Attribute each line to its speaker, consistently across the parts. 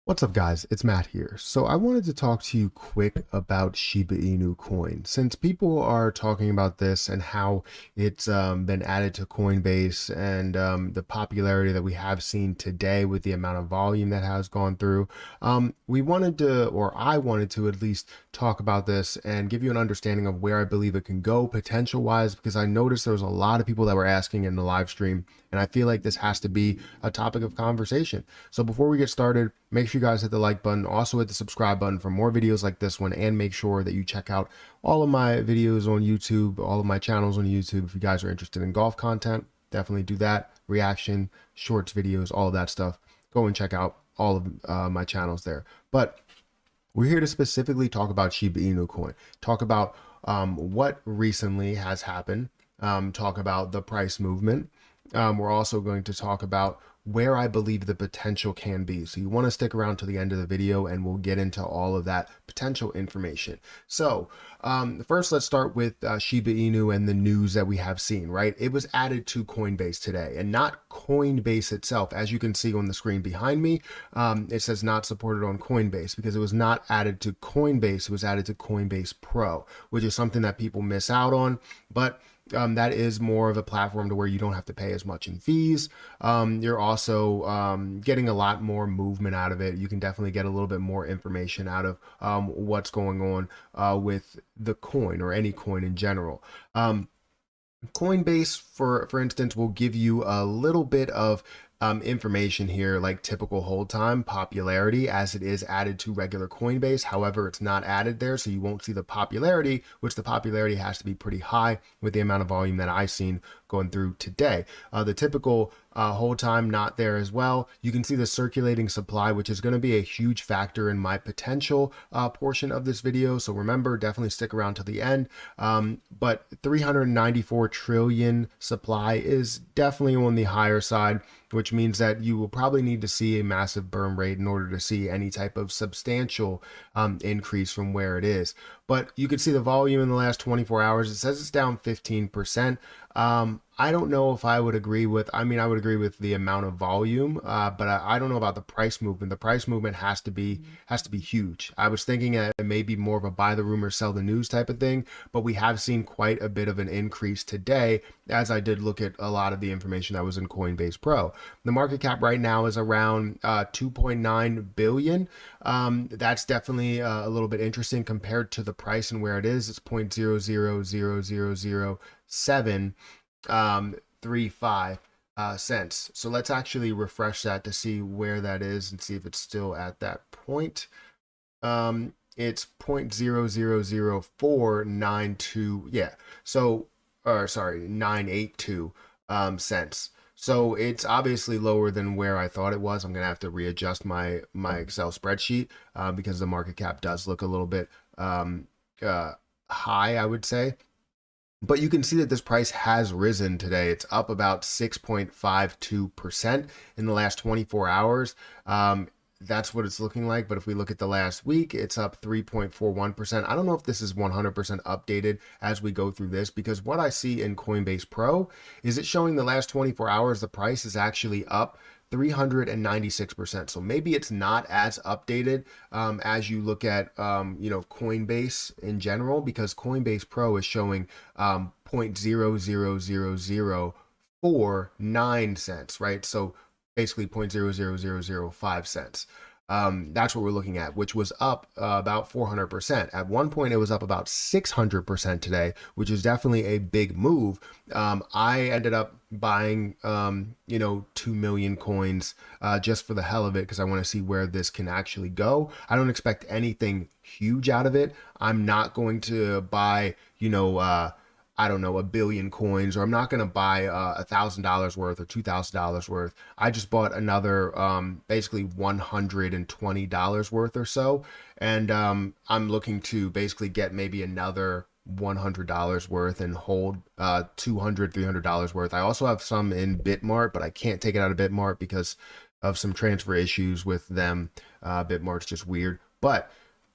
Speaker 1: What's up, guys? It's Matt here. So I wanted to talk to you quick about Shiba Inu coin. Since people are talking about this and how it's been added to Coinbase and the popularity that we have seen today with the amount of volume that has gone through, we wanted to, or I wanted to at least talk about this and give you an understanding of where I believe it can go potential wise, because I noticed there was a lot of people that were asking in the live stream, and I feel like this has to be a topic of conversation. So before we get started, make sure you guys hit the like button, also hit the subscribe button for more videos like this one, and make sure that you check out all of my videos on YouTube, all of my channels on YouTube. If you guys are interested in golf content, definitely do that. Reaction, shorts, videos, all of that stuff. Go and check out all of my channels there. But we're here to specifically talk about Shiba Inu coin, talk about what recently has happened, talk about the price movement. We're also going to talk about where I believe the potential can be. So you want to stick around to the end of the video and we'll get into all of that potential information. So first, let's start with Shiba Inu and the news that we have seen, right? It was added to Coinbase today, and not Coinbase itself. As you can see on the screen behind me, it says not supported on Coinbase because it was not added to Coinbase. It was added to Coinbase Pro, which is something that people miss out on. But that is more of a platform to where you don't have to pay as much in fees. You're also getting a lot more movement out of it. You can definitely get a little bit more information out of what's going on with the coin or any coin in general. Coinbase, for instance, will give you a little bit of information here, like typical hold time, popularity, as it is added to regular Coinbase. However, it's not added there, so you won't see the popularity, which the popularity has to be pretty high with the amount of volume that I've seen going through today. The typical hold time not there as well. You can see the circulating supply, which is going to be a huge factor in my potential portion of this video. So remember, definitely stick around to the end. But 394 trillion supply is definitely on the higher side, which means that you will probably need to see a massive burn rate in order to see any type of substantial increase from where it is. But you can see the volume in the last 24 hours. It says it's down 15%. I don't know if I would agree with, I mean, I would agree with the amount of volume, but I don't know about the price movement. The price movement has to be huge. I was thinking it may be more of a buy the rumor, sell the news type of thing, but we have seen quite a bit of an increase today, as I did look at a lot of the information that was in Coinbase Pro. The market cap right now is around 2.9 billion. That's definitely a little bit interesting compared to the price and where it is. It's 0.000007 35 cents. So let's actually refresh that to see where that is and see if it's still at that point. It's 0.000492. Yeah. So, or sorry, 982 cents. So it's obviously lower than where I thought it was. I'm gonna have to readjust my Excel spreadsheet because the market cap does look a little bit high, I would say. But you can see that this price has risen today. It's up about 6.52% in the last 24 hours. That's what it's looking like. But if we look at the last week, it's up 3.41%. I don't know if this is 100% updated as we go through this, because what I see in Coinbase Pro is it showing the last 24 hours, the price is actually up 396%. So maybe it's not as updated as you look at, Coinbase in general, because Coinbase Pro is showing 0.00049 cents, right? So basically 0.00005 cents. That's what we're looking at, which was up about 400%. At one point, it was up about 600% today, which is definitely a big move. I ended up buying, 2 million coins just for the hell of it, because I want to see where this can actually go. I don't expect anything huge out of it. I'm not going to buy, I don't know, a billion coins, or I'm not going to buy $1,000 worth or $2,000 worth. I just bought another basically $120 worth or so. And I'm looking to basically get maybe another $100 worth and hold $200, $300 worth. I also have some in Bitmart, but I can't take it out of Bitmart because of some transfer issues with them. Bitmart's just weird. But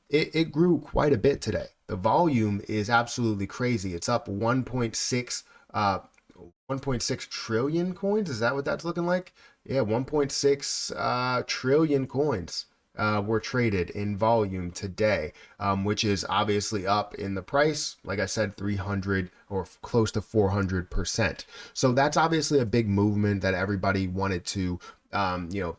Speaker 1: it grew quite a bit today. The volume is absolutely crazy. It's up 1.6 trillion coins. Is that what that's looking like? Yeah, 1.6 trillion coins. were traded in volume today, which is obviously up in the price. Like I said, 300 or close to 400%. So that's obviously a big movement that everybody wanted to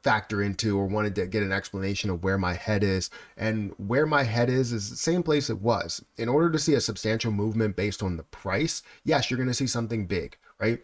Speaker 1: factor into, or wanted to get an explanation of where my head is. And where my head is the same place it was. In order to see a substantial movement based on the price, yes, you're going to see something big, right?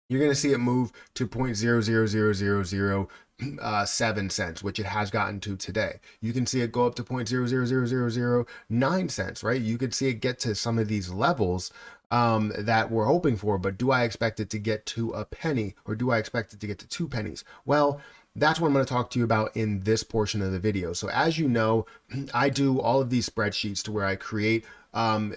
Speaker 1: You're going to see it move to 0.00007 cents, which it has gotten to today. You can see it go up to 0.00009 cents, right? You could see it get to some of these levels that we're hoping for, but do I expect it to get to a penny, or do I expect it to get to 2 pennies? Well, that's what I'm going to talk to you about in this portion of the video. So as you know, I do all of these spreadsheets to where I create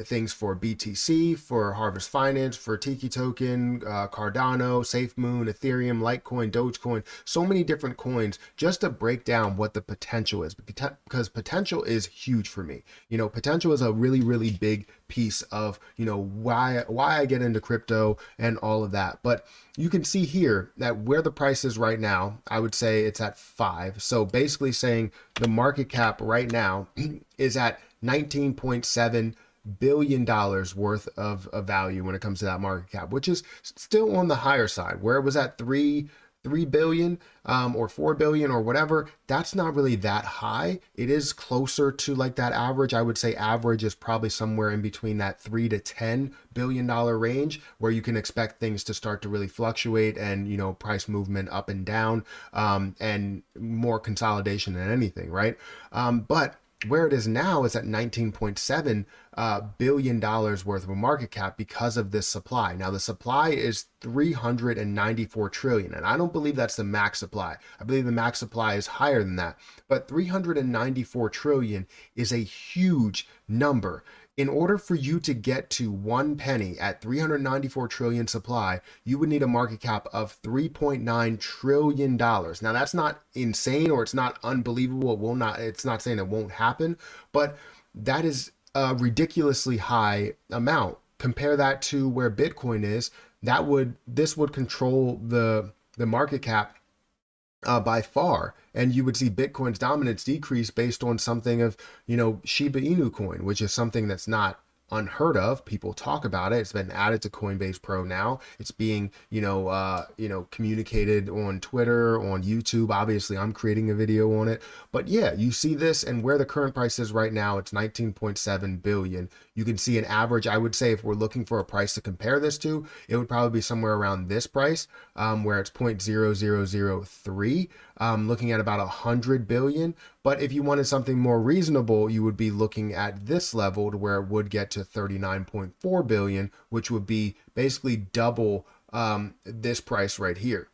Speaker 1: things for BTC, for Harvest Finance, for Tiki Token, Cardano, SafeMoon, Ethereum, Litecoin, Dogecoin, so many different coins, just to break down what the potential is, because potential is huge for me. Potential is a really, really big piece of, why I get into crypto and all of that. But you can see here that where the price is right now, I would say it's at 5. So basically saying the market cap right now is at $19.7 billion worth of value when it comes to that market cap, which is still on the higher side. Where it was at 3 billion or 4 billion or whatever, that's not really that high. It is closer to like that average. I would say average is probably somewhere in between that $3 to $10 billion range, where you can expect things to start to really fluctuate and price movement up and down, and more consolidation than anything, right? But where it is now is at $19.7 billion worth of a market cap because of this supply. Now the supply is 394 trillion, and I don't believe that's the max supply. I believe the max supply is higher than that, but 394 trillion is a huge number. In order for you to get to 1 penny at 394 trillion supply, you would need a market cap of $3.9 trillion. Now that's not insane, or it's not unbelievable. It's not saying it won't happen, but that is a ridiculously high amount. Compare that to where Bitcoin is. This would control the market cap by far, and you would see Bitcoin's dominance decrease based on something of Shiba Inu coin, which is something that's not unheard of. People talk about it. It's been added to Coinbase Pro now. It's being communicated on Twitter, on YouTube. Obviously I'm creating a video on it, but yeah, you see this, and where the current price is right now, it's 19.7 billion. You can see an average. I would say if we're looking for a price to compare this to, it would probably be somewhere around this price, where it's 0.0003, looking at about 100 billion. But if you wanted something more reasonable, you would be looking at this level, to where it would get to 39.4 billion, which would be basically double this price right here.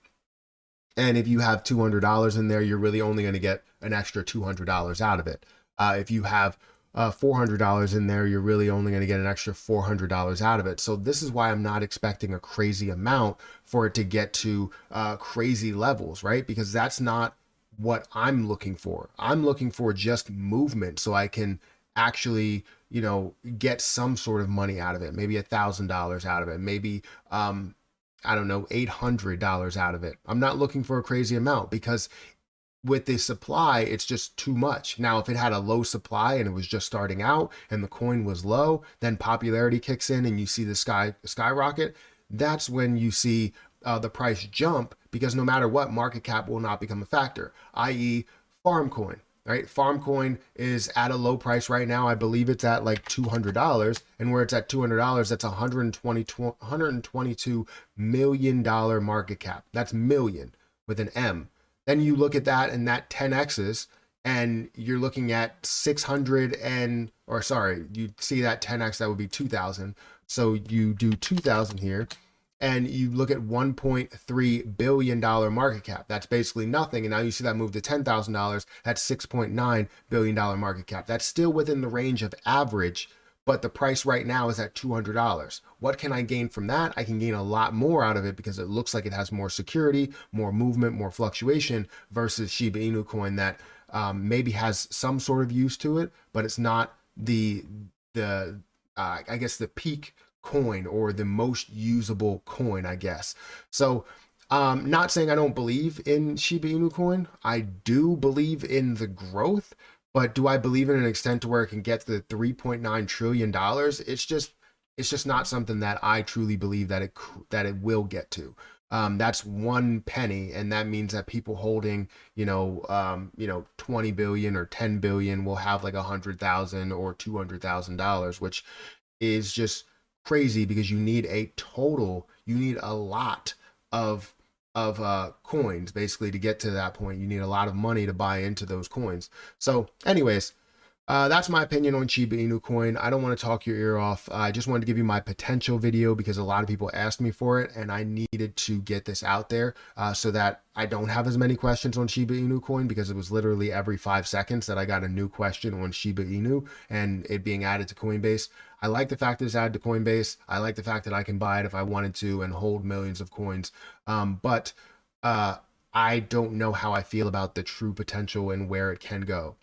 Speaker 1: And if you have $200 in there, you're really only going to get an extra $200 out of it. If you have $400 in there, you're really only going to get an extra $400 out of it. So this is why I'm not expecting a crazy amount for it to get to crazy levels, right? Because that's not what I'm looking for. I'm looking for just movement, so I can actually get some sort of money out of it, maybe $1,000 out of it, maybe I don't know, $800 out of it. I'm not looking for a crazy amount, because with the supply, it's just too much. Now, if it had a low supply and it was just starting out and the coin was low, then popularity kicks in and you see the skyrocket. That's when you see the price jump, because no matter what, market cap will not become a factor, i.e. farm coin. Right, farm coin is at a low price right now. I believe it's at like $200, and where it's at $200, that's $122 million market cap. That's million with an M. Then you look at that, and that 10x's, and you're looking at 600 and, or sorry, you see that 10x, that would be 2,000. So you do 2,000 here, and you look at $1.3 billion market cap. That's basically nothing. And now you see that move to $10,000. That's $6.9 billion market cap. That's still within the range of average, but the price right now is at $200. What can I gain from that? I can gain a lot more out of it, because it looks like it has more security, more movement, more fluctuation, versus Shiba Inu coin that maybe has some sort of use to it, but it's not the I guess the peak coin, or the most usable coin, I guess. So Not saying I don't believe in Shiba Inu coin. I do believe in the growth, but do I believe in an extent to where it can get to the $3.9 trillion? It's just not something that I truly believe that it will get to. That's one penny, and that means that people holding, 20 billion or 10 billion will have like 100,000 or $200,000, which is just crazy because you need a lot of coins basically to get to that point. You need a lot of money to buy into those coins. So anyways, that's my opinion on Shiba Inu coin. I don't want to talk your ear off. I just wanted to give you my potential video because a lot of people asked me for it, and I needed to get this out there so that I don't have as many questions on Shiba Inu coin, because it was literally every 5 seconds that I got a new question on Shiba Inu and it being added to Coinbase. I like the fact that it's added to Coinbase. I like the fact that I can buy it if I wanted to and hold millions of coins. But I don't know how I feel about the true potential and where it can go.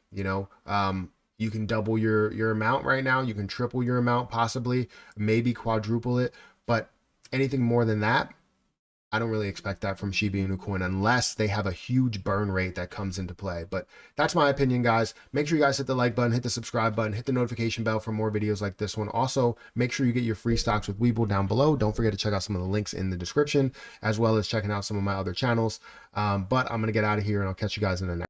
Speaker 1: You can double your amount right now. You can triple your amount, possibly, maybe quadruple it. But anything more than that, I don't really expect that from Shiba Inu coin unless they have a huge burn rate that comes into play. But that's my opinion, guys. Make sure you guys hit the like button, hit the subscribe button, hit the notification bell for more videos like this one. Also, make sure you get your free stocks with Webull down below. Don't forget to check out some of the links in the description, as well as checking out some of my other channels. But I'm going to get out of here, and I'll catch you guys in the next